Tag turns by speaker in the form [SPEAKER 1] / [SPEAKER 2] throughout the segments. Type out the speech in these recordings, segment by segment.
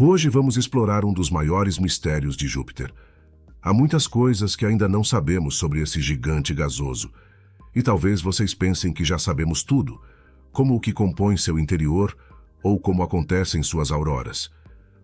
[SPEAKER 1] Hoje vamos explorar um dos maiores mistérios de Júpiter. Há muitas coisas que ainda não sabemos sobre esse gigante gasoso. E talvez vocês pensem que já sabemos tudo, como o que compõe seu interior ou como acontecem suas auroras.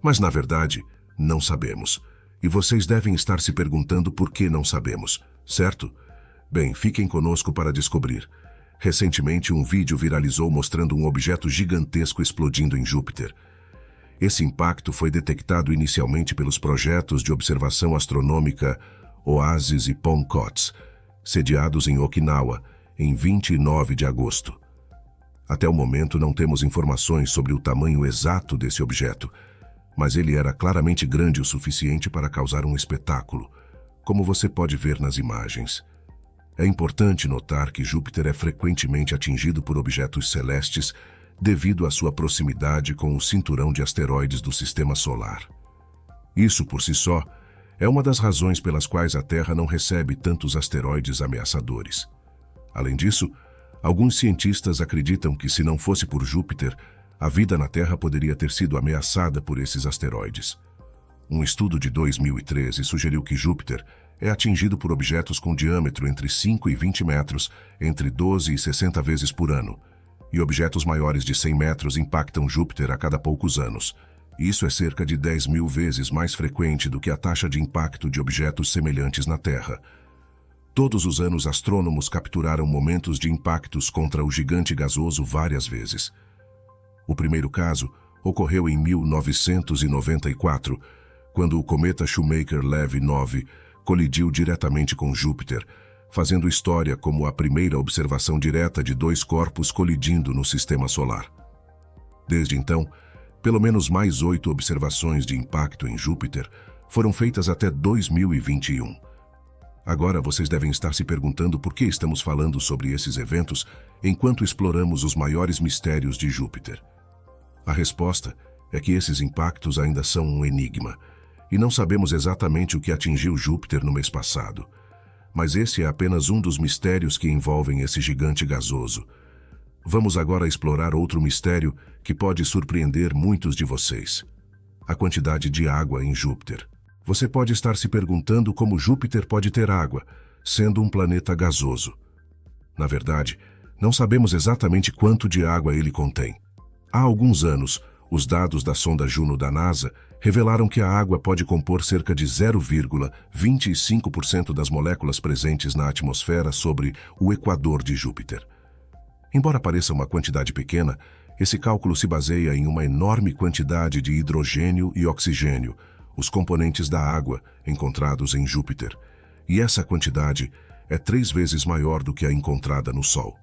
[SPEAKER 1] Mas, na verdade, não sabemos. E vocês devem estar se perguntando por que não sabemos, certo? Bem, fiquem conosco para descobrir. Recentemente, um vídeo viralizou mostrando um objeto gigantesco explodindo em Júpiter. Esse impacto foi detectado inicialmente pelos projetos de observação astronômica OASIS e POMCOTS, sediados em Okinawa, em 29 de agosto. Até o momento não temos informações sobre o tamanho exato desse objeto, mas ele era claramente grande o suficiente para causar um espetáculo, como você pode ver nas imagens. É importante notar que Júpiter é frequentemente atingido por objetos celestes devido à sua proximidade com o cinturão de asteroides do Sistema Solar. Isso, por si só, é uma das razões pelas quais a Terra não recebe tantos asteroides ameaçadores. Além disso, alguns cientistas acreditam que, se não fosse por Júpiter, a vida na Terra poderia ter sido ameaçada por esses asteroides. Um estudo de 2013 sugeriu que Júpiter é atingido por objetos com diâmetro entre 5 e 20 metros, entre 12 e 60 vezes por ano, e objetos maiores de 100 metros impactam Júpiter a cada poucos anos. Isso é cerca de 10.000 vezes mais frequente do que a taxa de impacto de objetos semelhantes na Terra. Todos os anos, astrônomos capturaram momentos de impactos contra o gigante gasoso várias vezes. O primeiro caso ocorreu em 1994, quando o cometa Shoemaker-Levy 9 colidiu diretamente com Júpiter, fazendo história como a primeira observação direta de dois corpos colidindo no Sistema Solar. Desde então, pelo menos mais 8 observações de impacto em Júpiter foram feitas até 2021. Agora vocês devem estar se perguntando por que estamos falando sobre esses eventos enquanto exploramos os maiores mistérios de Júpiter. A resposta é que esses impactos ainda são um enigma, e não sabemos exatamente o que atingiu Júpiter no mês passado. Mas esse é apenas um dos mistérios que envolvem esse gigante gasoso. Vamos agora explorar outro mistério que pode surpreender muitos de vocês: a quantidade de água em Júpiter. Você pode estar se perguntando como Júpiter pode ter água, sendo um planeta gasoso. Na verdade, não sabemos exatamente quanto de água ele contém. Há alguns anos, os dados da sonda Juno da NASA revelaram que a água pode compor cerca de 0,25% das moléculas presentes na atmosfera sobre o equador de Júpiter. Embora pareça uma quantidade pequena, esse cálculo se baseia em uma enorme quantidade de hidrogênio e oxigênio, os componentes da água encontrados em Júpiter, e essa quantidade é 3 vezes maior do que a encontrada no Sol.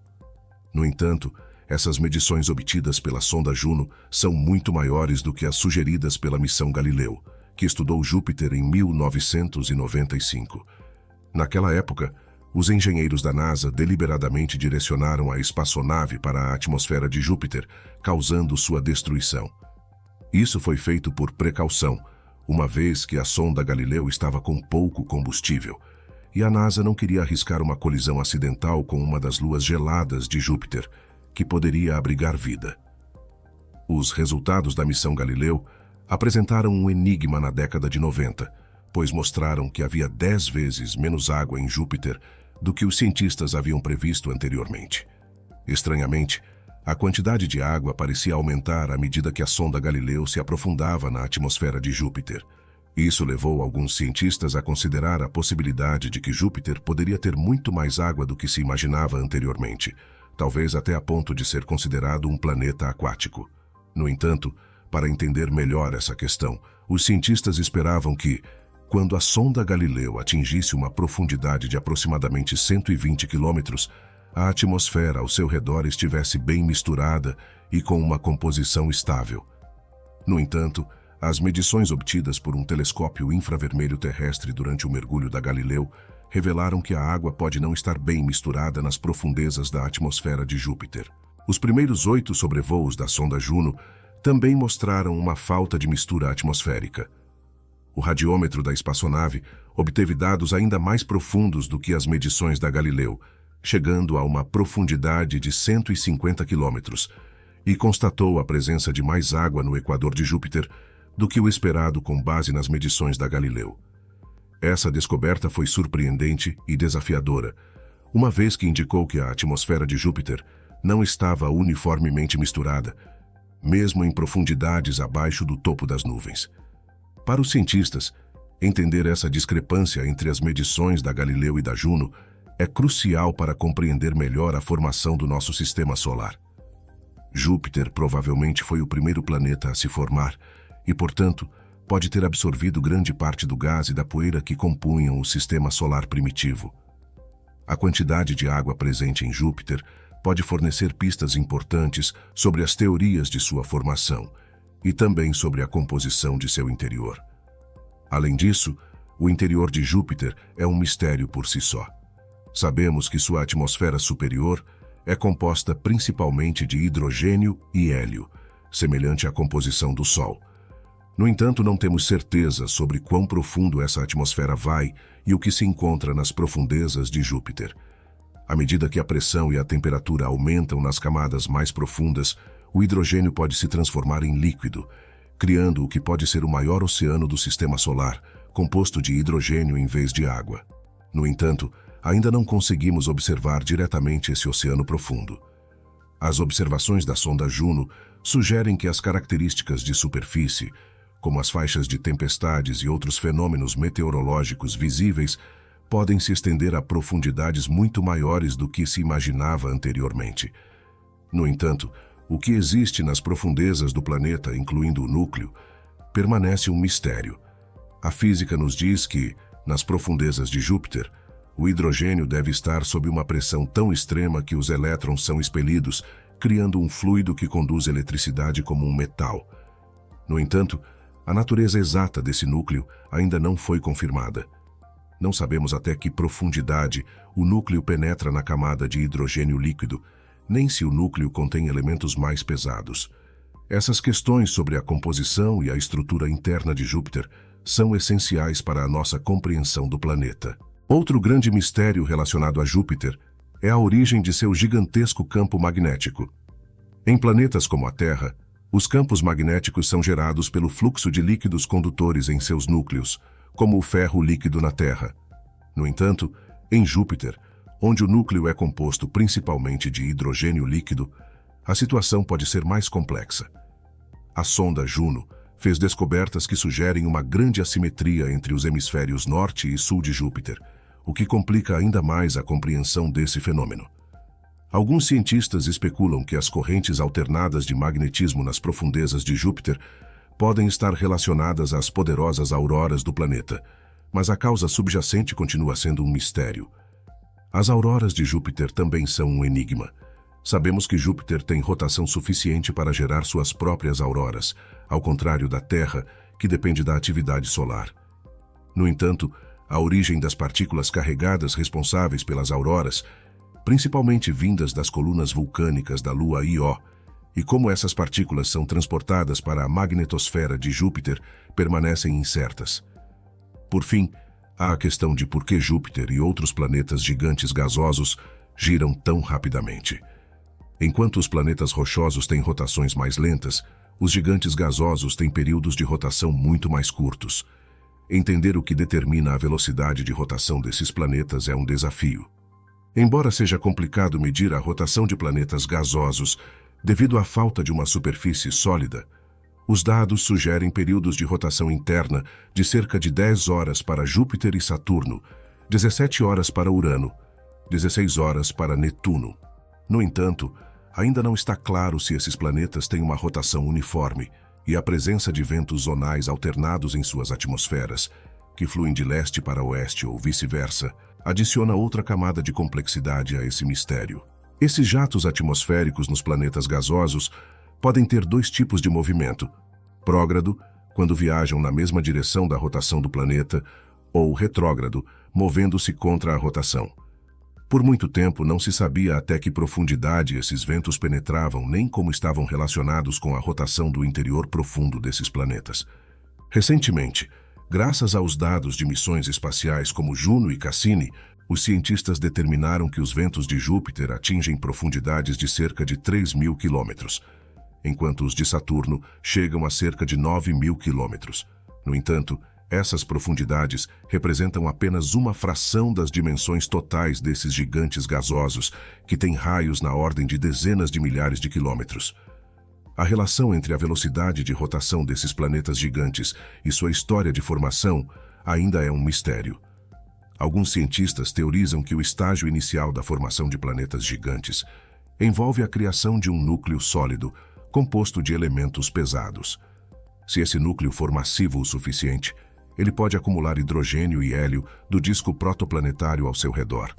[SPEAKER 1] No entanto, essas medições obtidas pela sonda Juno são muito maiores do que as sugeridas pela missão Galileu, que estudou Júpiter em 1995. Naquela época, os engenheiros da NASA deliberadamente direcionaram a espaçonave para a atmosfera de Júpiter, causando sua destruição. Isso foi feito por precaução, uma vez que a sonda Galileu estava com pouco combustível, e a NASA não queria arriscar uma colisão acidental com uma das luas geladas de Júpiter, que poderia abrigar vida. Os resultados da missão Galileu apresentaram um enigma na década de 90, pois mostraram que havia 10 vezes menos água em Júpiter do que os cientistas haviam previsto anteriormente. Estranhamente, a quantidade de água parecia aumentar à medida que a sonda Galileu se aprofundava na atmosfera de Júpiter. Isso levou alguns cientistas a considerar a possibilidade de que Júpiter poderia ter muito mais água do que se imaginava anteriormente, talvez até a ponto de ser considerado um planeta aquático. No entanto, para entender melhor essa questão, os cientistas esperavam que, quando a sonda Galileu atingisse uma profundidade de aproximadamente 120 quilômetros, a atmosfera ao seu redor estivesse bem misturada e com uma composição estável. No entanto, as medições obtidas por um telescópio infravermelho terrestre durante o mergulho da Galileu revelaram que a água pode não estar bem misturada nas profundezas da atmosfera de Júpiter. Os primeiros 8 sobrevoos da sonda Juno também mostraram uma falta de mistura atmosférica. O radiômetro da espaçonave obteve dados ainda mais profundos do que as medições da Galileu, chegando a uma profundidade de 150 quilômetros, e constatou a presença de mais água no equador de Júpiter, do que o esperado com base nas medições da Galileu. Essa descoberta foi surpreendente e desafiadora, uma vez que indicou que a atmosfera de Júpiter não estava uniformemente misturada, mesmo em profundidades abaixo do topo das nuvens. Para os cientistas, entender essa discrepância entre as medições da Galileu e da Juno é crucial para compreender melhor a formação do nosso sistema solar. Júpiter provavelmente foi o primeiro planeta a se formar e, portanto, pode ter absorvido grande parte do gás e da poeira que compunham o sistema solar primitivo. A quantidade de água presente em Júpiter pode fornecer pistas importantes sobre as teorias de sua formação e também sobre a composição de seu interior. Além disso, o interior de Júpiter é um mistério por si só. Sabemos que sua atmosfera superior é composta principalmente de hidrogênio e hélio, semelhante à composição do Sol. No entanto, não temos certeza sobre quão profundo essa atmosfera vai e o que se encontra nas profundezas de Júpiter. À medida que a pressão e a temperatura aumentam nas camadas mais profundas, o hidrogênio pode se transformar em líquido, criando o que pode ser o maior oceano do Sistema Solar, composto de hidrogênio em vez de água. No entanto, ainda não conseguimos observar diretamente esse oceano profundo. As observações da sonda Juno sugerem que as características de superfície, como as faixas de tempestades e outros fenômenos meteorológicos visíveis, podem se estender a profundidades muito maiores do que se imaginava anteriormente. No entanto, o que existe nas profundezas do planeta, incluindo o núcleo, permanece um mistério. A física nos diz que, nas profundezas de Júpiter, o hidrogênio deve estar sob uma pressão tão extrema que os elétrons são expelidos, criando um fluido que conduz eletricidade como um metal. No entanto, a natureza exata desse núcleo ainda não foi confirmada. Não sabemos até que profundidade o núcleo penetra na camada de hidrogênio líquido, nem se o núcleo contém elementos mais pesados. Essas questões sobre a composição e a estrutura interna de Júpiter são essenciais para a nossa compreensão do planeta. Outro grande mistério relacionado a Júpiter é a origem de seu gigantesco campo magnético. Em planetas como a Terra, os campos magnéticos são gerados pelo fluxo de líquidos condutores em seus núcleos, como o ferro líquido na Terra. No entanto, em Júpiter, onde o núcleo é composto principalmente de hidrogênio líquido, a situação pode ser mais complexa. A sonda Juno fez descobertas que sugerem uma grande assimetria entre os hemisférios norte e sul de Júpiter, o que complica ainda mais a compreensão desse fenômeno. Alguns cientistas especulam que as correntes alternadas de magnetismo nas profundezas de Júpiter podem estar relacionadas às poderosas auroras do planeta, mas a causa subjacente continua sendo um mistério. As auroras de Júpiter também são um enigma. Sabemos que Júpiter tem rotação suficiente para gerar suas próprias auroras, ao contrário da Terra, que depende da atividade solar. No entanto, a origem das partículas carregadas responsáveis pelas auroras, principalmente vindas das colunas vulcânicas da Lua Io, e como essas partículas são transportadas para a magnetosfera de Júpiter, permanecem incertas. Por fim, há a questão de por que Júpiter e outros planetas gigantes gasosos giram tão rapidamente. Enquanto os planetas rochosos têm rotações mais lentas, os gigantes gasosos têm períodos de rotação muito mais curtos. Entender o que determina a velocidade de rotação desses planetas é um desafio. Embora seja complicado medir a rotação de planetas gasosos devido à falta de uma superfície sólida, os dados sugerem períodos de rotação interna de cerca de 10 horas para Júpiter e Saturno, 17 horas para Urano, 16 horas para Netuno. No entanto, ainda não está claro se esses planetas têm uma rotação uniforme e a presença de ventos zonais alternados em suas atmosferas, que fluem de leste para oeste ou vice-versa, adiciona outra camada de complexidade a esse mistério. Esses jatos atmosféricos nos planetas gasosos podem ter dois tipos de movimento: prógrado, quando viajam na mesma direção da rotação do planeta, ou retrógrado, movendo-se contra a rotação. Por muito tempo não se sabia até que profundidade esses ventos penetravam nem como estavam relacionados com a rotação do interior profundo desses planetas. Recentemente, graças aos dados de missões espaciais como Juno e Cassini, os cientistas determinaram que os ventos de Júpiter atingem profundidades de cerca de 3.000 quilômetros. enquanto os de Saturno chegam a cerca de 9.000 quilômetros. No entanto, essas profundidades representam apenas uma fração das dimensões totais desses gigantes gasosos, que têm raios na ordem de dezenas de milhares de quilômetros. A relação entre a velocidade de rotação desses planetas gigantes e sua história de formação ainda é um mistério. Alguns cientistas teorizam que o estágio inicial da formação de planetas gigantes envolve a criação de um núcleo sólido, composto de elementos pesados. Se esse núcleo for massivo o suficiente, ele pode acumular hidrogênio e hélio do disco protoplanetário ao seu redor.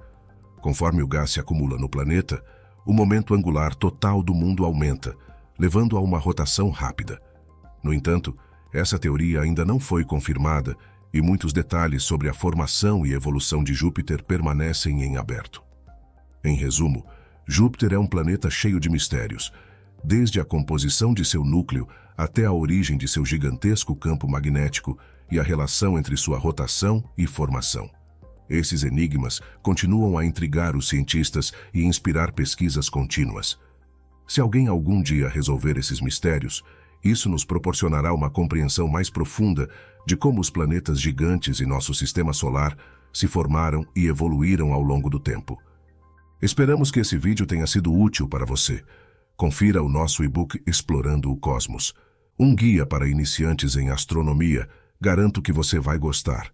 [SPEAKER 1] Conforme o gás se acumula no planeta, o momento angular total do mundo aumenta, levando a uma rotação rápida. No entanto, essa teoria ainda não foi confirmada e muitos detalhes sobre a formação e evolução de Júpiter permanecem em aberto. Em resumo, Júpiter é um planeta cheio de mistérios, desde a composição de seu núcleo até a origem de seu gigantesco campo magnético e a relação entre sua rotação e formação. Esses enigmas continuam a intrigar os cientistas e inspirar pesquisas contínuas. Se alguém algum dia resolver esses mistérios, isso nos proporcionará uma compreensão mais profunda de como os planetas gigantes em nosso sistema solar se formaram e evoluíram ao longo do tempo. Esperamos que esse vídeo tenha sido útil para você. Confira o nosso e-book Explorando o Cosmos, um guia para iniciantes em astronomia. Garanto que você vai gostar.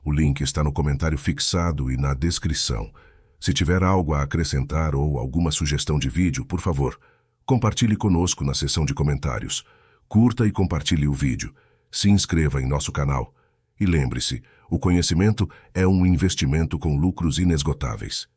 [SPEAKER 1] O link está no comentário fixado e na descrição. Se tiver algo a acrescentar ou alguma sugestão de vídeo, por favor, compartilhe conosco na seção de comentários. Curta e compartilhe o vídeo. Se inscreva em nosso canal. E lembre-se, o conhecimento é um investimento com lucros inesgotáveis.